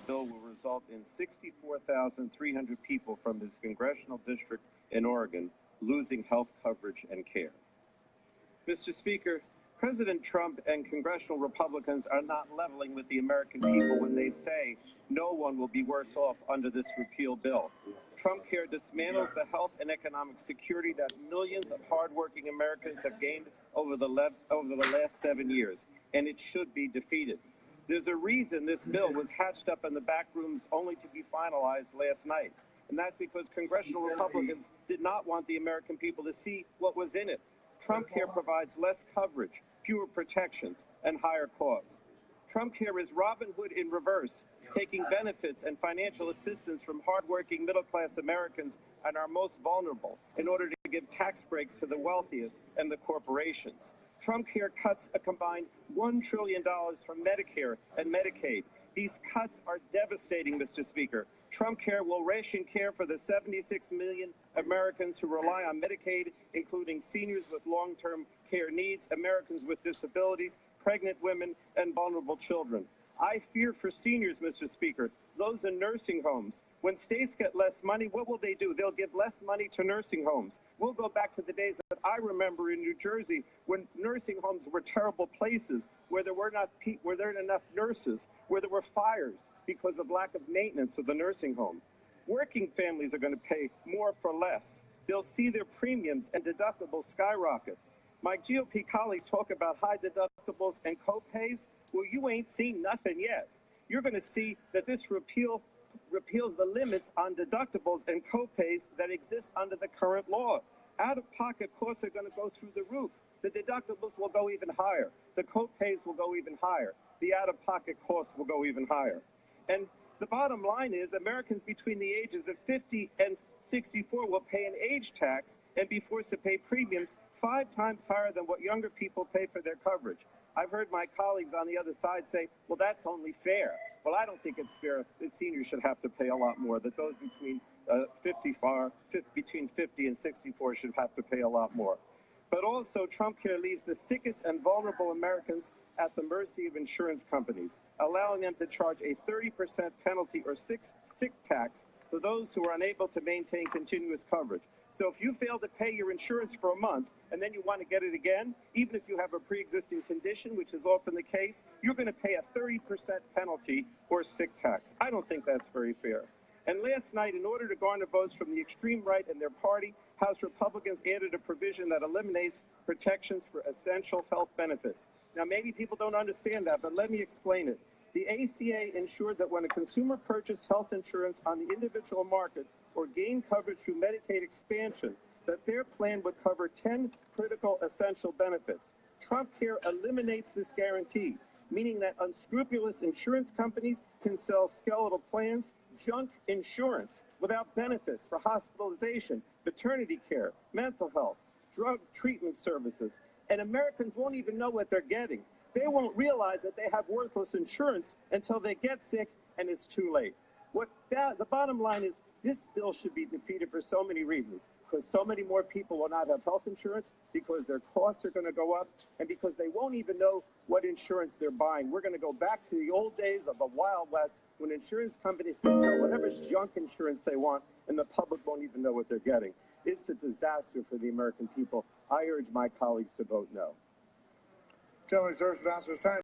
bill will result in 64,300 people from his congressional district in Oregon losing health coverage and care. Mr. Speaker, President Trump and congressional Republicans are not leveling with the American people when they say no one will be worse off under this repeal bill. Trump Care dismantles the health and economic security that millions of hardworking Americans have gained over the last 7 years, and it should be defeated. There's a reason this bill was hatched up in the back rooms only to be finalized last night, and that's because congressional Republicans did not want the American people to see what was in it. Trump Care provides less coverage, fewer protections, and higher costs. Trump Care is Robin Hood in reverse, taking benefits and financial assistance from hardworking middle-class Americans and our most vulnerable in order to give tax breaks to the wealthiest and the corporations. Trump Care cuts a combined $1 trillion from Medicare and Medicaid. These cuts are devastating, Mr. Speaker. Trump Care will ration care for the 76 million Americans who rely on Medicaid, including seniors with long-term care needs, Americans with disabilities, pregnant women, and vulnerable children. I fear for seniors, Mr. Speaker, those in nursing homes. When states get less money, what will they do? They'll give less money to nursing homes. We'll go back to the days that I remember in New Jersey when nursing homes were terrible places, where there weren't enough nurses, where there were fires because of lack of maintenance of the nursing home. Working families are going to pay more for less. They'll see their premiums and deductibles skyrocket. My GOP colleagues talk about high deductibles and co-pays. Well, you ain't seen nothing yet. You're going to see that this repeals the limits on deductibles and co-pays that exist under the current law. Out-of-pocket costs are going to go through the roof. The deductibles will go even higher. The co-pays will go even higher. The out-of-pocket costs will go even higher. And the bottom line is Americans between the ages of 50 and 64 will pay an age tax and be forced to pay premiums 5 times higher than what younger people pay for their coverage. I've heard my colleagues on the other side say, well, that's only fair. Well, I don't think it's fair that seniors should have to pay a lot more, that those between 50 and 64 should have to pay a lot more. But also, Trump Care leaves the sickest and vulnerable Americans at the mercy of insurance companies, allowing them to charge a 30% penalty or sick tax for those who are unable to maintain continuous coverage. So if you fail to pay your insurance for a month and then you want to get it again, even if you have a pre-existing condition, which is often the case, you're going to pay a 30% penalty or sick tax. I don't think that's very fair. And last night, in order to garner votes from the extreme right and their party, House Republicans added a provision that eliminates protections for essential health benefits. Now, maybe people don't understand that, but let me explain it. The ACA ensured that when a consumer purchased health insurance on the individual market or gained coverage through Medicaid expansion, that their plan would cover 10 critical essential benefits. Trump Care eliminates this guarantee, meaning that unscrupulous insurance companies can sell skeletal plans, junk insurance, without benefits for hospitalization, maternity care, mental health, drug treatment services, and Americans won't even know what they're getting. They won't realize that they have worthless insurance until they get sick and it's too late. The bottom line is this bill should be defeated for so many reasons, because so many more people will not have health insurance, because their costs are going to go up, and because they won't even know what insurance they're buying. We're going to go back to the old days of the Wild West when insurance companies can sell whatever junk insurance they want, and the public won't even know what they're getting. It's a disaster for the American people. I urge my colleagues to vote no. Gentleman reserves the balance of his time.